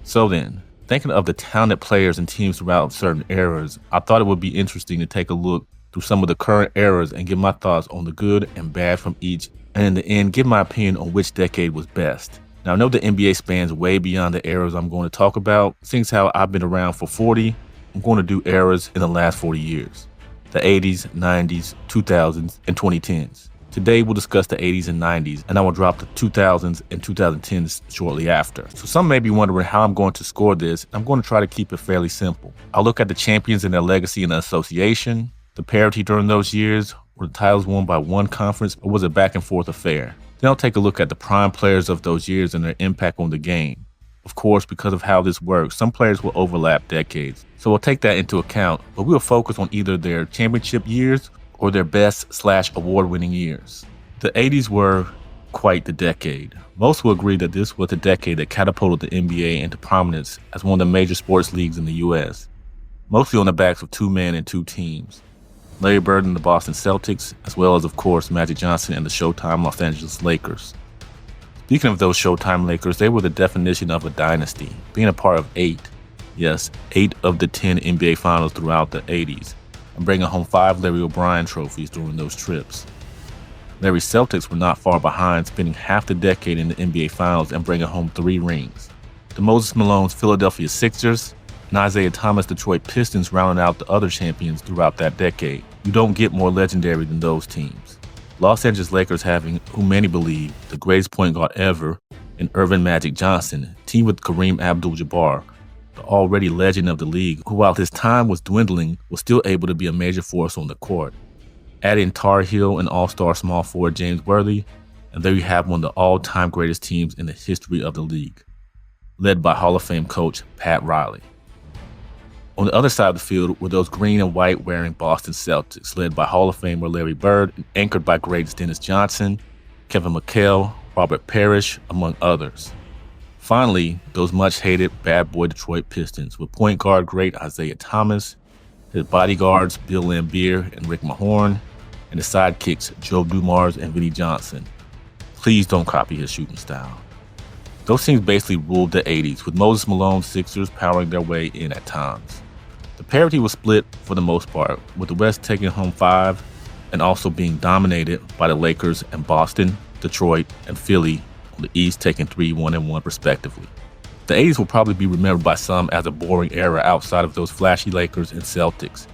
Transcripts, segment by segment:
So then, thinking of the talented players and teams throughout certain eras, I thought it would be interesting to take a look through some of the current eras and give my thoughts on the good and bad from each, and in the end, give my opinion on which decade was best. Now, I know the NBA spans way beyond the eras I'm going to talk about. Since how I've been around for 40, I'm going to do eras in the last 40 years. The 80s, 90s, 2000s, and 2010s. Today, we'll discuss the 80s and 90s, and I will drop the 2000s and 2010s shortly after. So some may be wondering how I'm going to score this. I'm going to try to keep it fairly simple. I'll look at the champions and their legacy in the association, the parity during those years, were the titles won by one conference, or was it back and forth affair? Then I'll take a look at the prime players of those years and their impact on the game. Of course, because of how this works, some players will overlap decades, so we'll take that into account, but we'll focus on either their championship years or their best/award-winning years. The 80s were quite the decade. Most will agree that this was the decade that catapulted the NBA into prominence as one of the major sports leagues in the US, mostly on the backs of two men and two teams. Larry Bird and the Boston Celtics, as well as, of course, Magic Johnson and the Showtime Los Angeles Lakers. Speaking of those Showtime Lakers, they were the definition of a dynasty, being a part of 8 of the 10 NBA Finals throughout the 80s, and bringing home 5 Larry O'Brien trophies during those trips. Larry's Celtics were not far behind, spending half the decade in the NBA Finals and bringing home 3 rings. The Moses Malone's Philadelphia Sixers and Isaiah Thomas' Detroit Pistons rounded out the other champions throughout that decade. You don't get more legendary than those teams. Los Angeles Lakers having, who many believe, the greatest point guard ever in Earvin Magic Johnson, teamed with Kareem Abdul-Jabbar, the already legend of the league, who while his time was dwindling, was still able to be a major force on the court. Add in Tar Heel and all-star small forward James Worthy, and there you have one of the all-time greatest teams in the history of the league, led by Hall of Fame coach Pat Riley. On the other side of the field were those green and white wearing Boston Celtics, led by Hall of Famer Larry Bird and anchored by greats Dennis Johnson, Kevin McHale, Robert Parrish, among others. Finally, those much-hated bad boy Detroit Pistons with point guard great Isaiah Thomas, his bodyguards Bill Laimbeer and Rick Mahorn, and his sidekicks Joe Dumars and Vinnie Johnson. Please don't copy his shooting style. Those teams basically ruled the 80s, with Moses Malone's Sixers powering their way in at times. The parity was split for the most part, with the West taking home 5 and also being dominated by the Lakers and Boston, Detroit, and Philly on the East taking 3, 1, and 1 respectively. The 80s will probably be remembered by some as a boring era outside of those flashy Lakers and Celtics,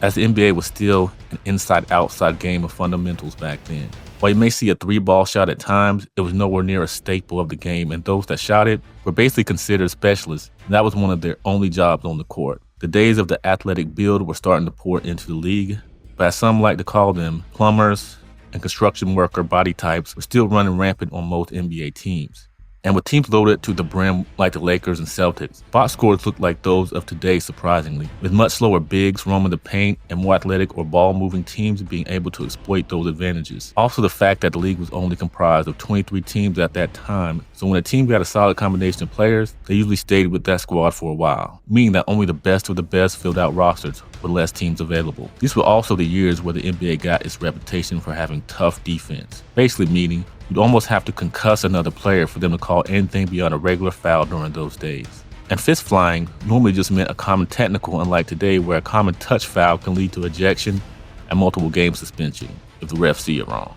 as the NBA was still an inside-outside game of fundamentals back then. While you may see a 3-ball shot at times, it was nowhere near a staple of the game, and those that shot it were basically considered specialists, and that was one of their only jobs on the court. The days of the athletic build were starting to pour into the league, but as some like to call them, plumbers and construction worker body types were still running rampant on most NBA teams. And with teams loaded to the brim like the Lakers and Celtics, box scores looked like those of today surprisingly, with much slower bigs roaming the paint and more athletic or ball-moving teams being able to exploit those advantages. Also the fact that the league was only comprised of 23 teams at that time, so when a team got a solid combination of players, they usually stayed with that squad for a while, meaning that only the best of the best filled out rosters with less teams available. These were also the years where the NBA got its reputation for having tough defense, basically meaning you'd almost have to concuss another player for them to call anything beyond a regular foul during those days. And fist flying normally just meant a common technical, unlike today where a common touch foul can lead to ejection and multiple game suspension if the refs see it wrong.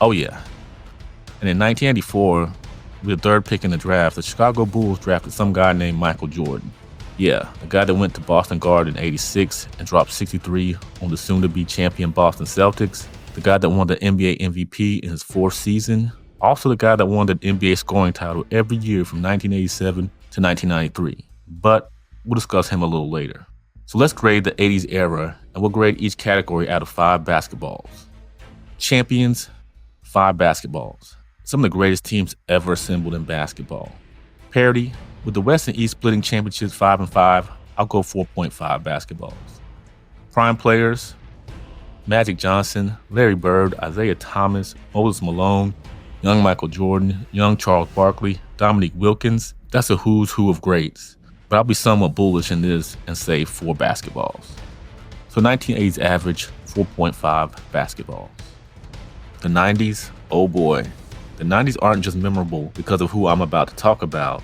Oh yeah. And in 1984, with the 3rd pick in the draft, the Chicago Bulls drafted some guy named Michaeljordan. Yeah, the guy that went to Boston Garden in '86 and dropped 63 on the soon-to-be champion Boston Celtics. The guy that won the NBA MVP in his 4th season. Also the guy that won the NBA scoring title every year from 1987 to 1993. But we'll discuss him a little later. So let's grade the 80s era, and we'll grade each category out of 5 basketballs. Champions, 5 basketballs. Some of the greatest teams ever assembled in basketball. Parity, with the West and East splitting championships 5 and 5, I'll go 4.5 basketballs. Prime players, Magic Johnson, Larry Bird, Isaiah Thomas, Moses Malone, young Michaeljordan, young Charles Barkley, Dominique Wilkins. That's a who's who of greats. But I'll be somewhat bullish in this and say 4 basketballs. So 1980s average, 4.5 basketballs. The 90s, oh boy. The 90s aren't just memorable because of who I'm about to talk about.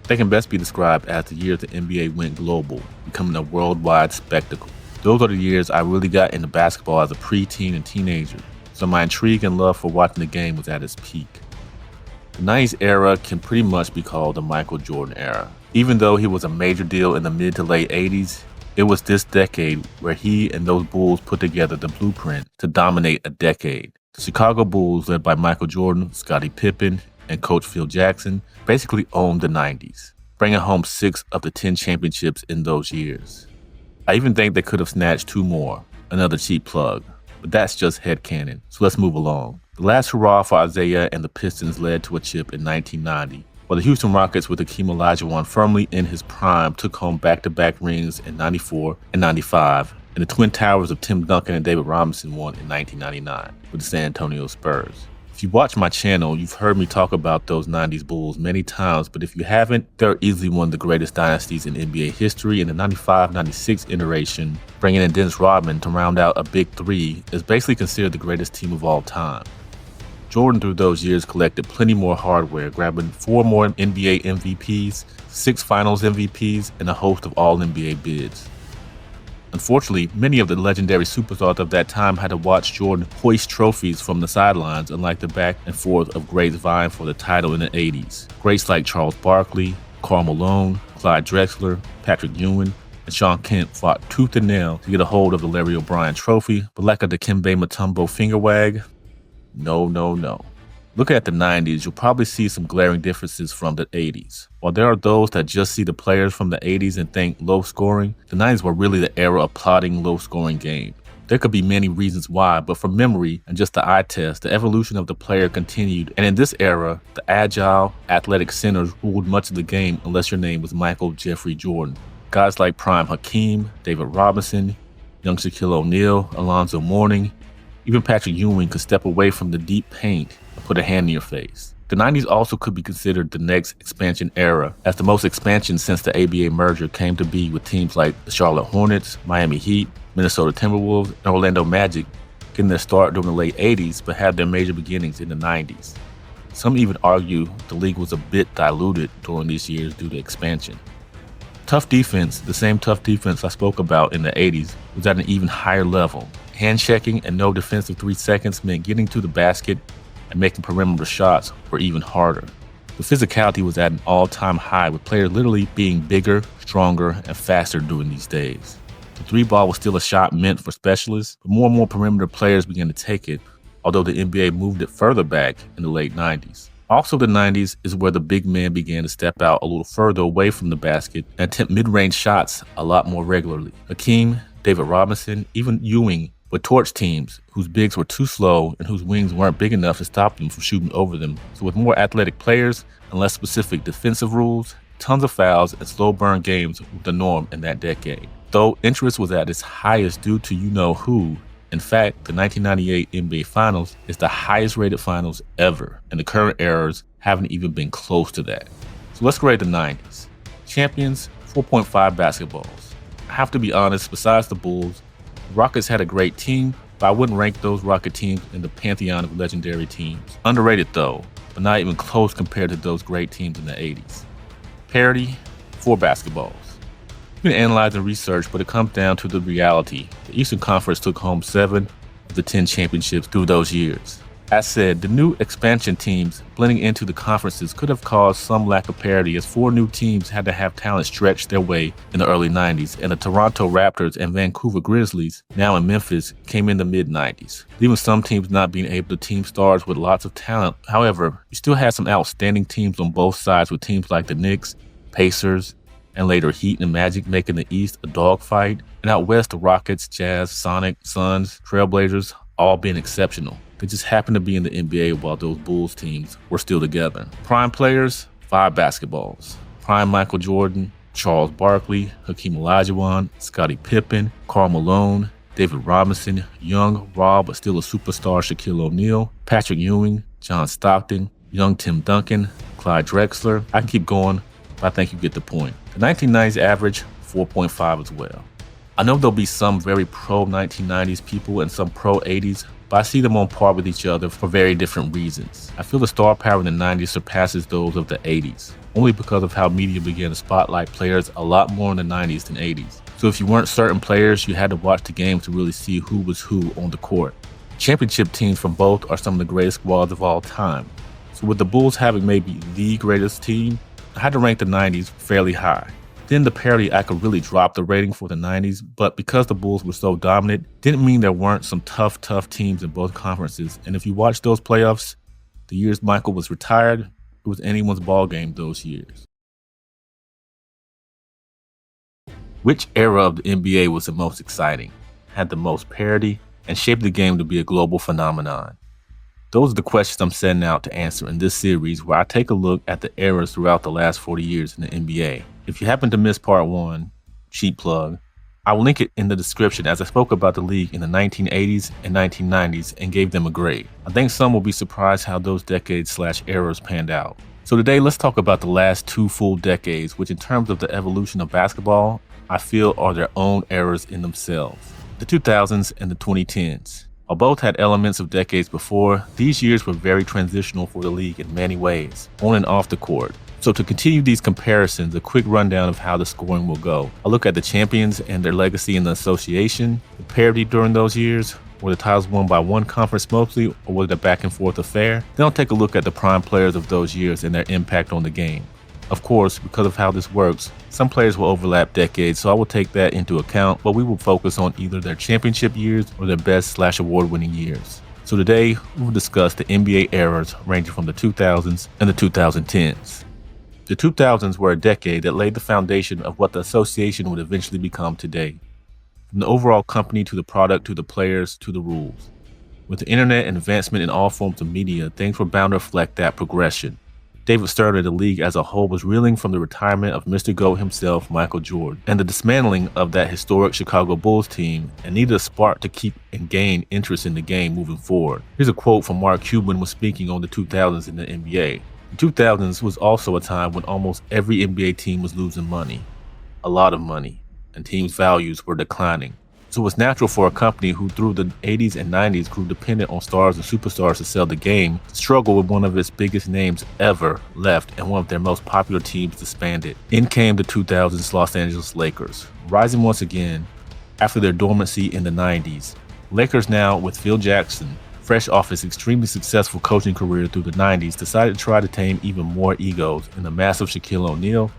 They can best be described as the years the NBA went global, becoming a worldwide spectacle. Those are the years I really got into basketball as a preteen and teenager, so my intrigue and love for watching the game was at its peak. The 90s era can pretty much be called the Michael Jordan era. Even though he was a major deal in the mid to late 80s, it was this decade where he and those Bulls put together the blueprint to dominate a decade. The Chicago Bulls, led by Michael Jordan, Scottie Pippen, and Coach Phil Jackson, basically owned the 90s, bringing home 6 of the 10 championships in those years. I even think they could have snatched 2 more, another cheap plug, but that's just headcanon, so let's move along. The last hurrah for Isaiah and the Pistons led to a chip in 1990, while the Houston Rockets with Hakeem Olajuwon firmly in his prime took home back-to-back rings in 94 and 95, and the Twin Towers of Tim Duncan and David Robinson won in 1999 with the San Antonio Spurs. If you watch my channel, you've heard me talk about those 90s Bulls many times, but if you haven't, they're easily one of the greatest dynasties in NBA history, and the 95-96 iteration, bringing in Dennis Rodman to round out a big three, is basically considered the greatest team of all time. Jordan through those years collected plenty more hardware, grabbing 4 more NBA MVPs, 6 Finals MVPs, and a host of All-NBA bids. Unfortunately, many of the legendary superstars of that time had to watch Jordan hoist trophies from the sidelines, unlike the back and forth of greats vying for the title in the 80s. Greats like Charles Barkley, Karl Malone, Clyde Drexler, Patrick Ewing, and Shawn Kemp fought tooth and nail to get a hold of the Larry O'Brien trophy, but like a Dikembe Mutombo finger wag, no. Looking at the 90s, you'll probably see some glaring differences from the 80s. While there are those that just see the players from the 80s and think low scoring, the 90s were really the era of plotting low scoring game. There could be many reasons why, but from memory and just the eye test, the evolution of the player continued, and in this era, the agile, athletic centers ruled much of the game unless your name was Michael Jeffrey Jordan. Guys like prime Hakeem, David Robinson, young Shaquille O'Neal, Alonzo Mourning, even Patrick Ewing could step away from the deep paint and put a hand in your face. The 90s also could be considered the next expansion era, as the most expansion since the ABA merger came to be with teams like the Charlotte Hornets, Miami Heat, Minnesota Timberwolves, and Orlando Magic getting their start during the late 80s but had their major beginnings in the 90s. Some even argue the league was a bit diluted during these years due to expansion. Tough defense, the same tough defense I spoke about in the 80s, was at an even higher level. Hand checking and no defensive 3 seconds meant getting to the basket and making perimeter shots were even harder. The physicality was at an all-time high, with players literally being bigger, stronger, and faster during these days. The 3-ball was still a shot meant for specialists, but more and more perimeter players began to take it, although the NBA moved it further back in the late 90s. Also, the 90s is where the big man began to step out a little further away from the basket and attempt mid-range shots a lot more regularly. Hakeem, David Robinson, even Ewing would torch teams whose bigs were too slow and whose wings weren't big enough to stop them from shooting over them. So with more athletic players and less specific defensive rules, tons of fouls and slow burn games were the norm in that decade. Though interest was at its highest due to you-know-who, in fact, the 1998 NBA Finals is the highest rated finals ever, and the current eras haven't even been close to that. So let's grade the 90s. Champions, 4.5 basketballs. I have to be honest, besides the Bulls, the Rockets had a great team, but I wouldn't rank those Rocket teams in the pantheon of legendary teams. Underrated though, but not even close compared to those great teams in the 80s. Parity, 4 basketballs. You can analyze and research, but it comes down to the reality. The Eastern Conference took home 7 of the 10 championships through those years. As said, the new expansion teams blending into the conferences could have caused some lack of parity, as 4 new teams had to have talent stretch their way in the early 90s, and the Toronto Raptors and Vancouver Grizzlies, now in Memphis, came in the mid-90s, leaving some teams not being able to team stars with lots of talent. However, you still had some outstanding teams on both sides, with teams like the Knicks, Pacers, and later Heat and Magic making the East a dogfight, and out west the Rockets, Jazz, Sonic, Suns, Trailblazers, all being exceptional. They just happened to be in the NBA while those Bulls teams were still together. Prime players, 5 basketballs. Prime Michael Jordan, Charles Barkley, Hakeem Olajuwon, Scottie Pippen, Karl Malone, David Robinson, young, raw but still a superstar Shaquille O'Neal, Patrick Ewing, John Stockton, young Tim Duncan, Clyde Drexler. I can keep going, but I think you get the point. The 1990s average, 4.5 as well. I know there'll be some very pro 1990s people and some pro 80s, but but I see them on par with each other for very different reasons. I feel the star power in the 90s surpasses those of the 80s, only because of how media began to spotlight players a lot more in the 90s than 80s. So if you weren't certain players, you had to watch the game to really see who was who on the court. Championship teams from both are some of the greatest squads of all time. So with the Bulls having maybe the greatest team, I had to rank the 90s fairly high. Then the parity, I could really drop the rating for the 90s, but because the Bulls were so dominant, didn't mean there weren't some tough teams in both conferences. And if you watch those playoffs, the years Michael was retired, it was anyone's ball game those years. Which era of the NBA was the most exciting, had the most parity, and shaped the game to be a global phenomenon? Those are the questions I'm setting out to answer in this series, where I take a look at the eras throughout the last 40 years in the NBA. If you happen to miss part 1, cheap plug, I will link it in the description, as I spoke about the league in the 1980s and 1990s and gave them a grade. I think some will be surprised how those decades/eras panned out. So today, let's talk about the last 2 full decades, which in terms of the evolution of basketball, I feel are their own eras in themselves. The 2000s and the 2010s. While both had elements of decades before, these years were very transitional for the league in many ways, on and off the court. So to continue these comparisons, a quick rundown of how the scoring will go. I'll look at the champions and their legacy in the association, the parity during those years, were the titles won by one conference mostly, or was it a back and forth affair? Then I'll take a look at the prime players of those years and their impact on the game. Of course, because of how this works, some players will overlap decades, so I will take that into account, but we will focus on either their championship years or their best/award-winning years. So today, we will discuss the NBA eras ranging from the 2000s and the 2010s. The 2000s were a decade that laid the foundation of what the association would eventually become today. From the overall company to the product to the players to the rules. With the internet and advancement in all forms of media, things were bound to reflect that progression. David Stern of the league as a whole was reeling from the retirement of Mr. GOAT himself, Michael Jordan, and the dismantling of that historic Chicago Bulls team, and needed a spark to keep and gain interest in the game moving forward. Here's a quote from Mark Cuban when speaking on the 2000s in the NBA. The 2000s was also a time when almost every NBA team was losing money, a lot of money, and teams' values were declining. So it was natural for a company who through the 80s and 90s grew dependent on stars and superstars to sell the game to struggle with one of its biggest names ever left and one of their most popular teams disbanded. In came the 2000s Los Angeles Lakers, rising once again after their dormancy in the 90s. Lakers now with Phil Jackson, fresh off his extremely successful coaching career through the 90s, decided to try to tame even more egos in the massive Shaquille O'Neal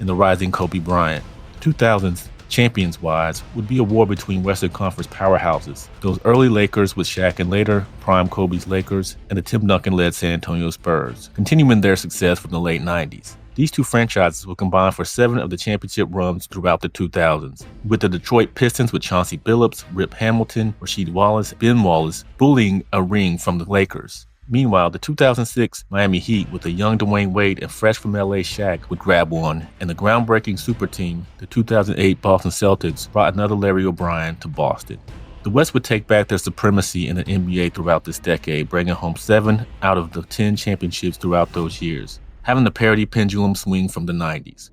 and the rising Kobe Bryant. 2000s champions-wise, would be a war between Western Conference powerhouses, those early Lakers with Shaq and later prime Kobe's Lakers, and the Tim Duncan-led San Antonio Spurs, continuing their success from the late 90s. These two franchises would combine for 7 of the championship runs throughout the 2000s, with the Detroit Pistons with Chauncey Billups, Rip Hamilton, Rasheed Wallace, Ben Wallace bullying a ring from the Lakers. Meanwhile, the 2006 Miami Heat with a young Dwayne Wade and fresh from LA Shaq would grab one, and the groundbreaking super team, the 2008 Boston Celtics, brought another Larry O'Brien to Boston. The West would take back their supremacy in the NBA throughout this decade, bringing home 7 out of the 10 championships throughout those years, having the parity pendulum swing from the 90s.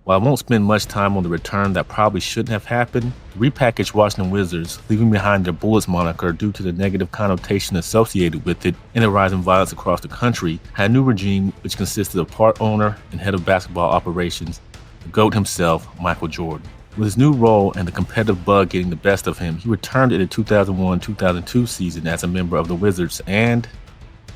While I won't spend much time on the return that probably shouldn't have happened, the repackaged Washington Wizards, leaving behind their Bullets moniker due to the negative connotation associated with it and the rise in violence across the country, had a new regime which consisted of part owner and head of basketball operations, the GOAT himself, Michael Jordan. With his new role and the competitive bug getting the best of him, he returned in the 2001-2002 season as a member of the Wizards and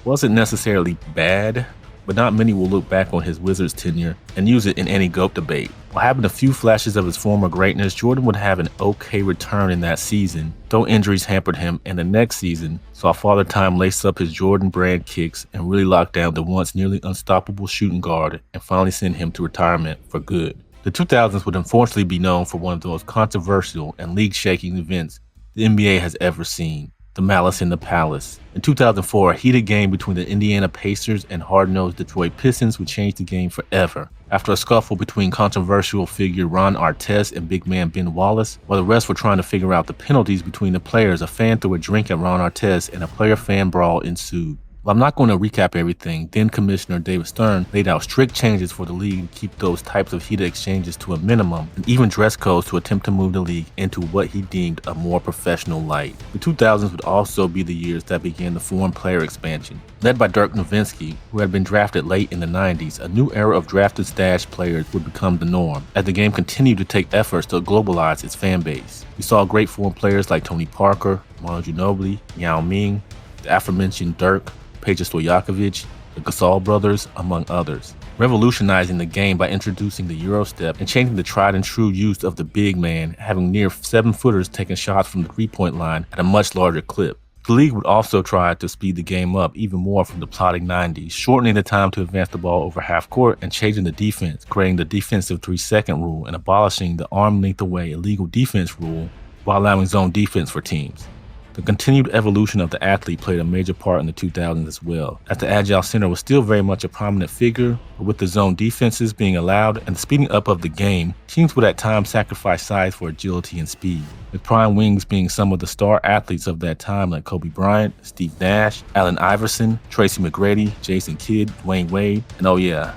wasn't necessarily bad, but not many will look back on his Wizards tenure and use it in any GOAT debate. While having a few flashes of his former greatness, Jordan would have an okay return in that season, though injuries hampered him, and the next season saw Father Time lace up his Jordan brand kicks and really lock down the once nearly unstoppable shooting guard and finally send him to retirement for good. The 2000s would unfortunately be known for one of the most controversial and league-shaking events the NBA has ever seen. The Malice in the Palace. In 2004, a heated game between the Indiana Pacers and hard-nosed Detroit Pistons would change the game forever. After a scuffle between controversial figure Ron Artest and big man Ben Wallace, while the rest were trying to figure out the penalties between the players, a fan threw a drink at Ron Artest and a player-fan brawl ensued. While I'm not going to recap everything, then Commissioner David Stern laid out strict changes for the league to keep those types of heated exchanges to a minimum, and even dress codes to attempt to move the league into what he deemed a more professional light. The 2000s would also be the years that began the foreign player expansion. Led by Dirk Nowitzki, who had been drafted late in the 90s, a new era of drafted stash players would become the norm, as the game continued to take efforts to globalize its fan base. We saw great foreign players like Tony Parker, Manu Ginobili, Yao Ming, the aforementioned Dirk, Peja Stojakovic, the Gasol brothers, among others, revolutionizing the game by introducing the Euro step and changing the tried and true use of the big man, having near 7-footers taking shots from the three-point line at a much larger clip. The league would also try to speed the game up even more from the plodding 90s, shortening the time to advance the ball over half court and changing the defense, creating the defensive 3-second rule and abolishing the arm length away illegal defense rule while allowing zone defense for teams. The continued evolution of the athlete played a major part in the 2000s as well, as the agile center was still very much a prominent figure, but with the zone defenses being allowed and the speeding up of the game, teams would at times sacrifice size for agility and speed, with prime wings being some of the star athletes of that time like Kobe Bryant, Steve Nash, Allen Iverson, Tracy McGrady, Jason Kidd, Dwayne Wade, and oh yeah,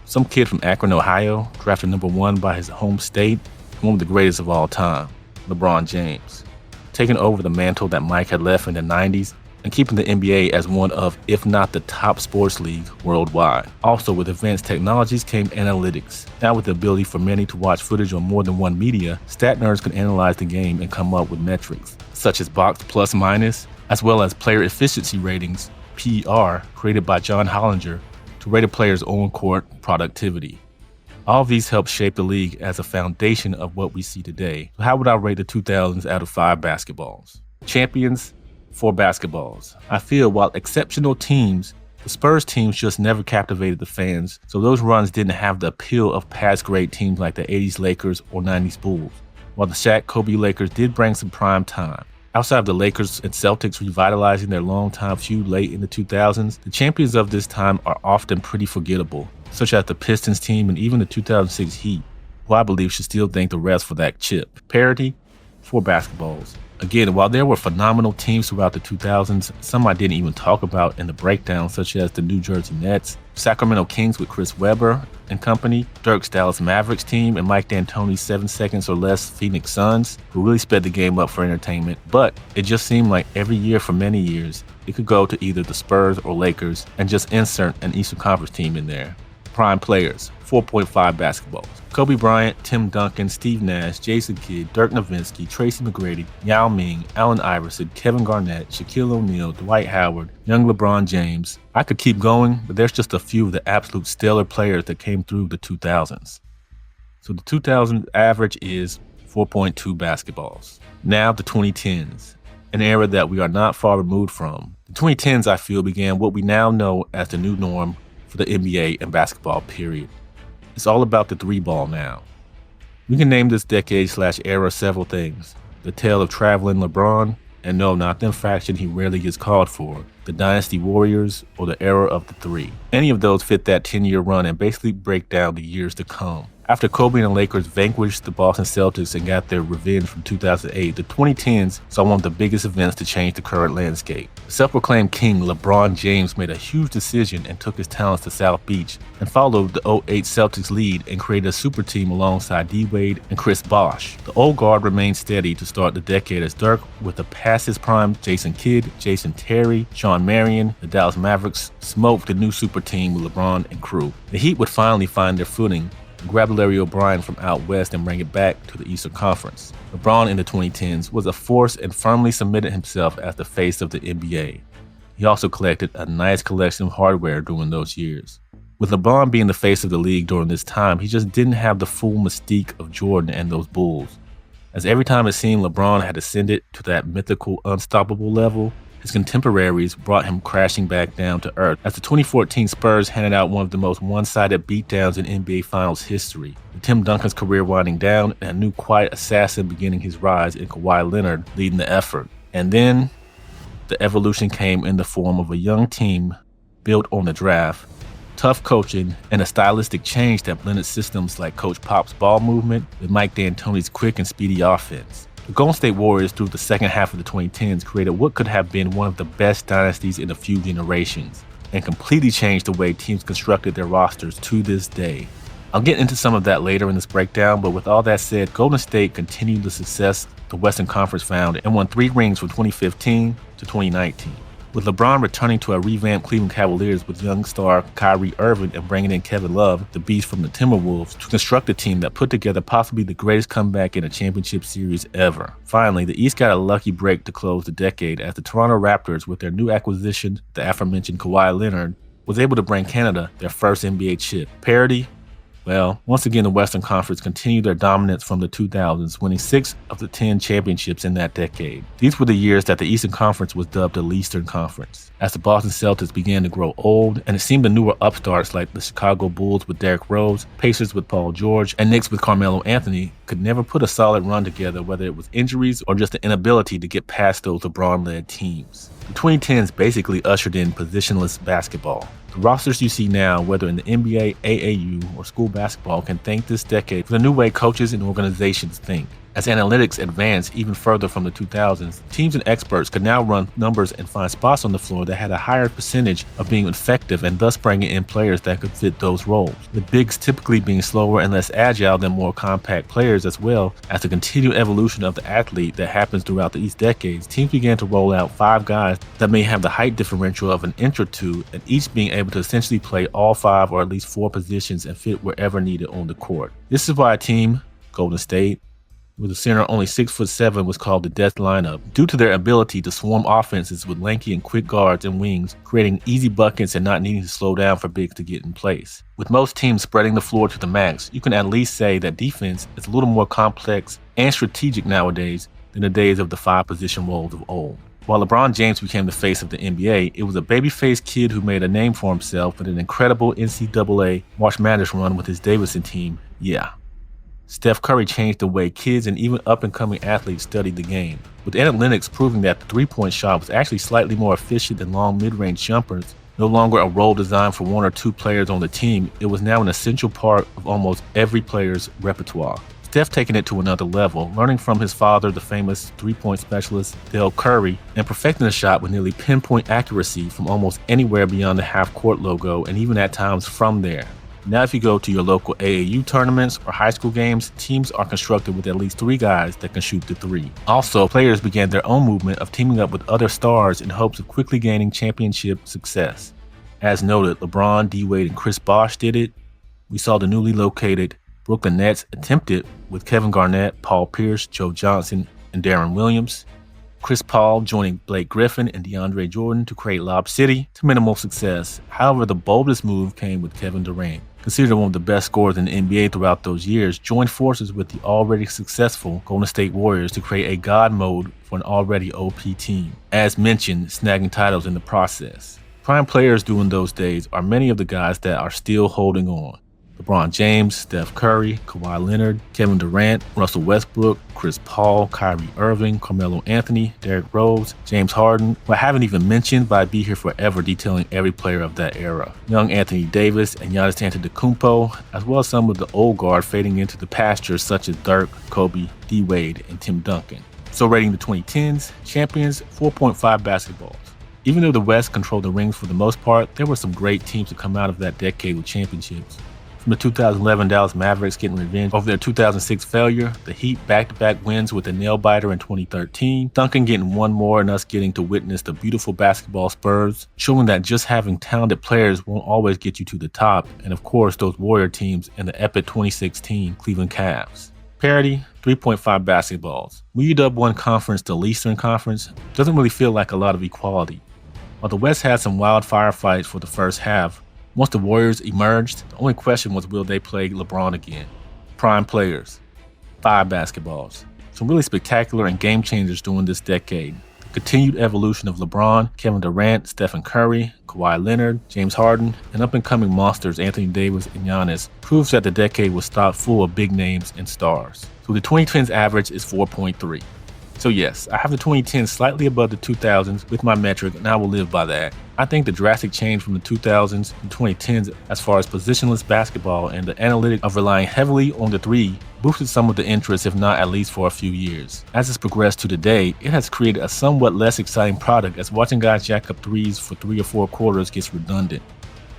some kid from Akron, Ohio, drafted #1 by his home state, one of the greatest of all time, LeBron James, taking over the mantle that Mike had left in the 90s and keeping the NBA as one of, if not the top sports league worldwide. Also, with advanced technologies came analytics. Now with the ability for many to watch footage on more than one media, stat nerds can analyze the game and come up with metrics, such as box plus minus, as well as player efficiency ratings, PER, created by John Hollinger, to rate a player's on-court productivity. All of these help shape the league as a foundation of what we see today. So how would I rate the 2000s out of 5 basketballs? Champions, 4 basketballs. I feel while exceptional teams, the Spurs teams just never captivated the fans, so those runs didn't have the appeal of past great teams like the 80s Lakers or 90s Bulls. While the Shaq Kobe Lakers did bring some prime time. Outside of the Lakers and Celtics revitalizing their longtime feud late in the 2000s, the champions of this time are often pretty forgettable, such as the Pistons team and even the 2006 Heat, who I believe should still thank the refs for that chip. Parity, 4 basketballs. Again, while there were phenomenal teams throughout the 2000s, some I didn't even talk about in the breakdown, such as the New Jersey Nets, Sacramento Kings with Chris Webber and company, Dirk's Dallas Mavericks team, and Mike D'Antoni's 7 seconds or less Phoenix Suns, who really sped the game up for entertainment. But it just seemed like every year for many years, it could go to either the Spurs or Lakers and just insert an Eastern Conference team in there. Prime players, 4.5 basketballs. Kobe Bryant, Tim Duncan, Steve Nash, Jason Kidd, Dirk Nowitzki, Tracy McGrady, Yao Ming, Allen Iverson, Kevin Garnett, Shaquille O'Neal, Dwight Howard, young LeBron James. I could keep going, but there's just a few of the absolute stellar players that came through the 2000s. So the 2000s average is 4.2 basketballs. Now the 2010s, an era that we are not far removed from. The 2010s, I feel, began what we now know as the new norm for the NBA and basketball period. It's all about the 3-ball now. We can name this decade/era several things. The tale of traveling LeBron, and no, not the infraction he rarely gets called for, the Dynasty Warriors, or the era of the 3. Any of those fit that 10-year run and basically break down the years to come. After Kobe and the Lakers vanquished the Boston Celtics and got their revenge from 2008, the 2010s saw one of the biggest events to change the current landscape. Self-proclaimed king LeBron James made a huge decision and took his talents to South Beach and followed the 2008 Celtics lead and created a super team alongside D-Wade and Chris Bosh. The old guard remained steady to start the decade as Dirk, with the past his prime Jason Kidd, Jason Terry, Shawn Marion, the Dallas Mavericks, smoked the new super team with LeBron and crew. The Heat would finally find their footing, grab Larry O'Brien from out west and bring it back to the Eastern Conference. LeBron in the 2010s was a force and firmly cemented himself as the face of the NBA. He also collected a nice collection of hardware during those years. With LeBron being the face of the league during this time, he just didn't have the full mystique of Jordan and those Bulls. As every time it seemed LeBron had ascended to that mythical, unstoppable level, his contemporaries brought him crashing back down to earth as the 2014 Spurs handed out one of the most one-sided beatdowns in NBA Finals history, with Tim Duncan's career winding down and a new quiet assassin beginning his rise in Kawhi Leonard leading the effort. And then, the evolution came in the form of a young team built on the draft, tough coaching, and a stylistic change that blended systems like Coach Pop's ball movement with Mike D'Antoni's quick and speedy offense. The Golden State Warriors through the second half of the 2010s created what could have been one of the best dynasties in a few generations, and completely changed the way teams constructed their rosters to this day. I'll get into some of that later in this breakdown, but with all that said, Golden State continued the success the Western Conference found and won 3 rings from 2015 to 2019. With LeBron returning to a revamped Cleveland Cavaliers with young star Kyrie Irving and bringing in Kevin Love, the beast from the Timberwolves, to construct a team that put together possibly the greatest comeback in a championship series ever. Finally, the East got a lucky break to close the decade as the Toronto Raptors, with their new acquisition, the aforementioned Kawhi Leonard, was able to bring Canada their first NBA chip. Parity? Well, once again, the Western Conference continued their dominance from the 2000s, winning 6 of the 10 championships in that decade. These were the years that the Eastern Conference was dubbed the Leastern Conference, as the Boston Celtics began to grow old, and it seemed the newer upstarts like the Chicago Bulls with Derrick Rose, Pacers with Paul George, and Knicks with Carmelo Anthony could never put a solid run together, whether it was injuries or just the inability to get past those LeBron-led teams. The 2010s basically ushered in positionless basketball. The rosters you see now, whether in the NBA, AAU, or school basketball, can thank this decade for the new way coaches and organizations think. As analytics advanced even further from the 2000s, teams and experts could now run numbers and find spots on the floor that had a higher percentage of being effective and thus bringing in players that could fit those roles, with bigs typically being slower and less agile than more compact players, as well as the continued evolution of the athlete that happens throughout these decades. Teams began to roll out 5 guys that may have the height differential of an inch or two, and each being able to essentially play all 5 or at least 4 positions and fit wherever needed on the court. This is why a team, Golden State, with a center only 6'7", was called the death lineup, due to their ability to swarm offenses with lanky and quick guards and wings, creating easy buckets and not needing to slow down for bigs to get in place. With most teams spreading the floor to the max, you can at least say that defense is a little more complex and strategic nowadays than the days of the 5-position roles of old. While LeBron James became the face of the NBA, it was a baby-faced kid who made a name for himself with an incredible NCAA March Madness run with his Davidson team. Yeah. Steph Curry changed the way kids and even up-and-coming athletes studied the game, with analytics proving that the three-point shot was actually slightly more efficient than long mid-range jumpers. No longer a role designed for 1 or 2 players on the team, it was now an essential part of almost every player's repertoire. Steph taking it to another level, learning from his father, the famous three-point specialist Dell Curry, and perfecting the shot with nearly pinpoint accuracy from almost anywhere beyond the half-court logo and even at times from there. Now if you go to your local AAU tournaments or high school games, teams are constructed with at least 3 guys that can shoot the 3. Also, players began their own movement of teaming up with other stars in hopes of quickly gaining championship success. As noted, LeBron, D-Wade, and Chris Bosh did it. We saw the newly located Brooklyn Nets attempt it with Kevin Garnett, Paul Pierce, Joe Johnson, and Darren Williams. Chris Paul joining Blake Griffin and DeAndre Jordan to create Lob City to minimal success. However, the boldest move came with Kevin Durant, considered one of the best scorers in the NBA throughout those years, joined forces with the already successful Golden State Warriors to create a God mode for an already OP team. As mentioned, snagging titles in the process. Prime players during those days are many of the guys that are still holding on. LeBron James, Steph Curry, Kawhi Leonard, Kevin Durant, Russell Westbrook, Chris Paul, Kyrie Irving, Carmelo Anthony, Derrick Rose, James Harden, who I haven't even mentioned, but I'd be here forever detailing every player of that era. Young Anthony Davis and Giannis Antetokounmpo, as well as some of the old guard fading into the pastures such as Dirk, Kobe, D-Wade, and Tim Duncan. So rating the 2010s, champions, 4.5 basketballs. Even though the West controlled the rings for the most part, there were some great teams to come out of that decade with championships. From the 2011 Dallas Mavericks getting revenge over their 2006 failure, the Heat back-to-back wins with the nail-biter in 2013, Duncan getting one more and us getting to witness the beautiful basketball Spurs, showing that just having talented players won't always get you to the top, and of course those Warrior teams and the epic 2016 Cleveland Cavs. Parity, 3.5 basketballs. When you dub one conference the Leastern Conference, it doesn't really feel like a lot of equality. While the West had some wild firefights for the first half, once the Warriors emerged, the only question was, will they play LeBron again? Prime players, 5 basketballs. Some really spectacular and game changers during this decade. The continued evolution of LeBron, Kevin Durant, Stephen Curry, Kawhi Leonard, James Harden, and up-and-coming monsters Anthony Davis and Giannis proves that the decade was stocked full of big names and stars. So the 2010s average is 4.3. So yes, I have the 2010s slightly above the 2000s with my metric, and I will live by that. I think the drastic change from the 2000s and 2010s as far as positionless basketball and the analytic of relying heavily on the three boosted some of the interest, if not at least for a few years. As it's progressed to today, it has created a somewhat less exciting product, as watching guys jack up threes for 3 or 4 quarters gets redundant.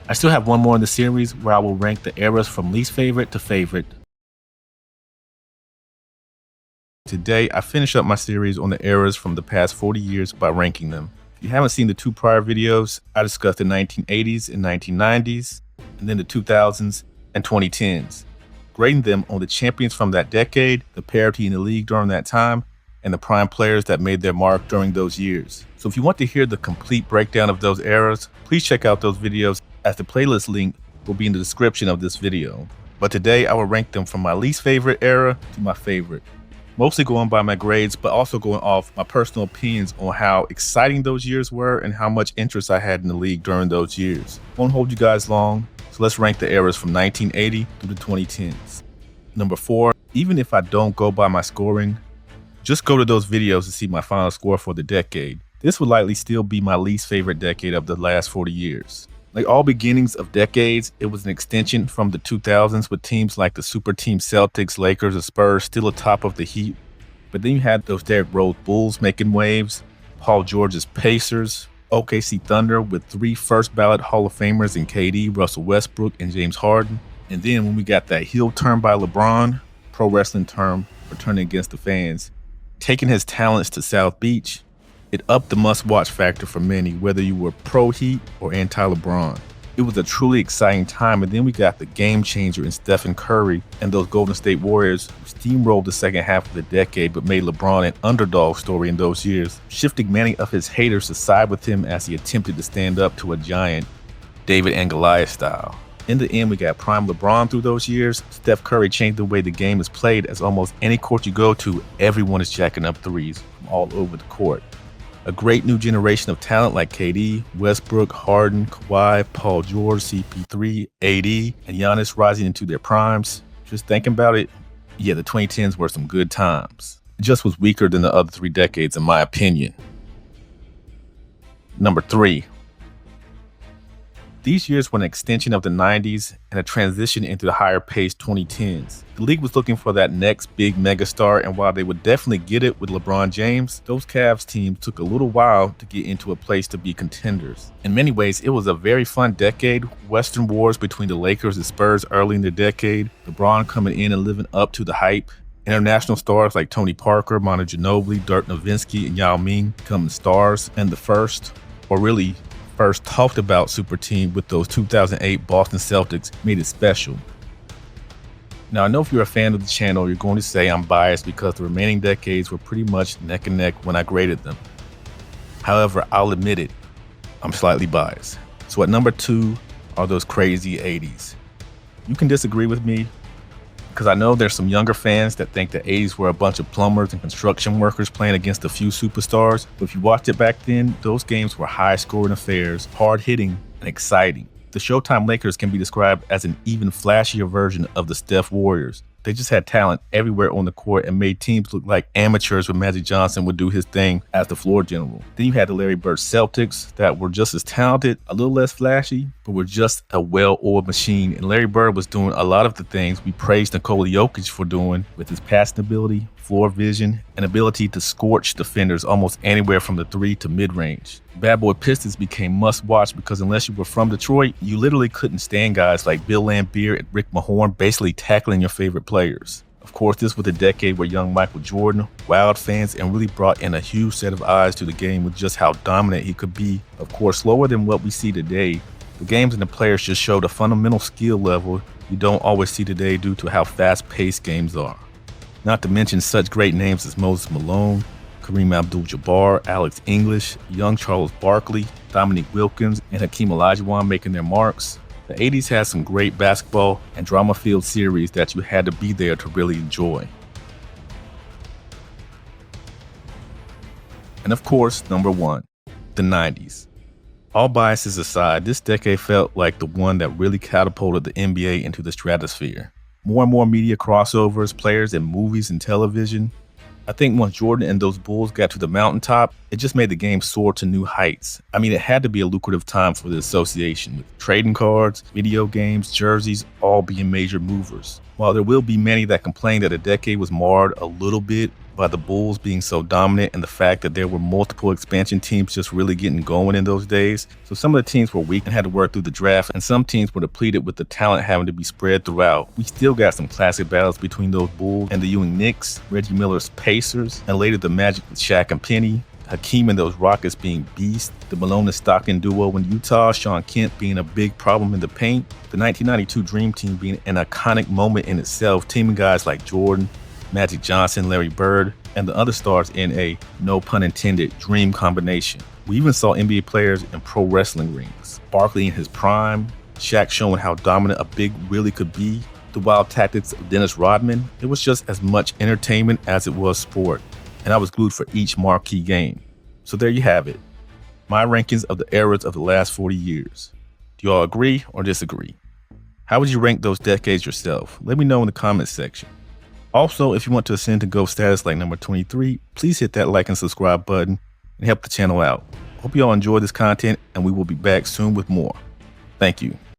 I still have one more in the series where I will rank the eras from least favorite to favorite. Today, I finish up my series on the eras from the past 40 years by ranking them. If you haven't seen the 2 prior videos, I discussed the 1980s and 1990s, and then the 2000s and 2010s, grading them on the champions from that decade, the parity in the league during that time, and the prime players that made their mark during those years. So if you want to hear the complete breakdown of those eras, please check out those videos, as the playlist link will be in the description of this video. But today, I will rank them from my least favorite era to my favorite. Mostly going by my grades, but also going off my personal opinions on how exciting those years were and how much interest I had in the league during those years. Won't hold you guys long, so let's rank the eras from 1980 through the 2010s. Number 4, even if I don't go by my scoring, just go to those videos to see my final score for the decade. This would likely still be my least favorite decade of the last 40 years. Like all beginnings of decades, it was an extension from the 2000s with teams like the super team Celtics, Lakers, and Spurs still atop of the heap. But then you had those Derrick Rose Bulls making waves, Paul George's Pacers, OKC Thunder with 3 first ballot Hall of Famers in KD, Russell Westbrook, and James Harden. And then when we got that heel turn by LeBron, pro wrestling term for turning against the fans, taking his talents to South Beach, it upped the must-watch factor for many, whether you were pro-Heat or anti-LeBron. It was a truly exciting time, and then we got the game changer in Stephen Curry and those Golden State Warriors who steamrolled the second half of the decade but made LeBron an underdog story in those years, shifting many of his haters to side with him as he attempted to stand up to a giant, David and Goliath style. In the end, we got prime LeBron through those years. Steph Curry changed the way the game is played, as almost any court you go to, everyone is jacking up threes from all over the court. A great new generation of talent like KD, Westbrook, Harden, Kawhi, Paul George, CP3, AD, and Giannis rising into their primes. Just thinking about it, yeah, the 2010s were some good times. It just was weaker than the other 3 decades in my opinion. Number 3. These years were an extension of the 90s and a transition into the higher-paced 2010s. The league was looking for that next big megastar, and while they would definitely get it with LeBron James, those Cavs teams took a little while to get into a place to be contenders. In many ways, it was a very fun decade. Western wars between the Lakers and Spurs early in the decade, LeBron coming in and living up to the hype, international stars like Tony Parker, Manu Ginobili, Dirk Nowitzki, and Yao Ming becoming stars, and the first talked about super team with those 2008 Boston Celtics made it special. Now, I know if you're a fan of the channel, you're going to say I'm biased because the remaining decades were pretty much neck and neck when I graded them. However, I'll admit it, I'm slightly biased. So at number 2 are those crazy 80s. You can disagree with me, because I know there's some younger fans that think the 80s were a bunch of plumbers and construction workers playing against a few superstars. But if you watched it back then, those games were high-scoring affairs, hard-hitting, and exciting. The Showtime Lakers can be described as an even flashier version of the Steph Warriors. They just had talent everywhere on the court and made teams look like amateurs when Magic Johnson would do his thing as the floor general. Then you had the larrybird Celtics that were just as talented, a little less flashy, but were just a well-oiled machine. And Larry Bird was doing a lot of the things we praised Nikola Jokic for doing with his passing ability, floor vision, and ability to scorch defenders almost anywhere from the 3 to mid-range. Bad Boy Pistons became must-watch because unless you were from Detroit, you literally couldn't stand guys like Bill Laimbeer and Rick Mahorn basically tackling your favorite players. Of course, this was a decade where young Michaeljordan wowed fans and really brought in a huge set of eyes to the game with just how dominant he could be. Of course, slower than what we see today, the games and the players just showed a fundamental skill level you don't always see today due to how fast-paced games are. Not to mention such great names as Moses Malone, Kareem Abdul-Jabbar, Alex English, young Charles Barkley, Dominique Wilkins, and Hakeem Olajuwon making their marks. The 80s had some great basketball and drama-filled series that you had to be there to really enjoy. And of course, number 1, the 90s. All biases aside, this decade felt like the one that really catapulted the NBA into the stratosphere. More and more media crossovers, players in movies and television. I think once Jordan and those Bulls got to the mountaintop, it just made the game soar to new heights. I mean, it had to be a lucrative time for the association, with trading cards, video games, jerseys, all being major movers. While there will be many that complain that the decade was marred a little bit by the Bulls being so dominant and the fact that there were multiple expansion teams just really getting going in those days. So some of the teams were weak and had to work through the draft, and some teams were depleted with the talent having to be spread throughout. We still got some classic battles between those Bulls and the Ewing Knicks, Reggie Miller's Pacers, and later the Magic with Shaq and Penny, Hakeem and those Rockets being beasts, the Malone and Stockton duo in Utah, Shawn Kemp being a big problem in the paint, the 1992 Dream Team being an iconic moment in itself, teaming guys like Jordan, Magic Johnson, Larry Bird, and the other stars in a, no pun intended, dream combination. We even saw NBA players in pro wrestling rings. Barkley in his prime, Shaq showing how dominant a big really could be, the wild tactics of Dennis Rodman. It was just as much entertainment as it was sport, and I was glued for each marquee game. So there you have it, my rankings of the eras of the last 40 years. Do y'all agree or disagree? How would you rank those decades yourself? Let me know in the comments section. Also, if you want to ascend to GOAT status like number 23, please hit that like and subscribe button and help the channel out. Hope you all enjoy this content, and we will be back soon with more. Thank you.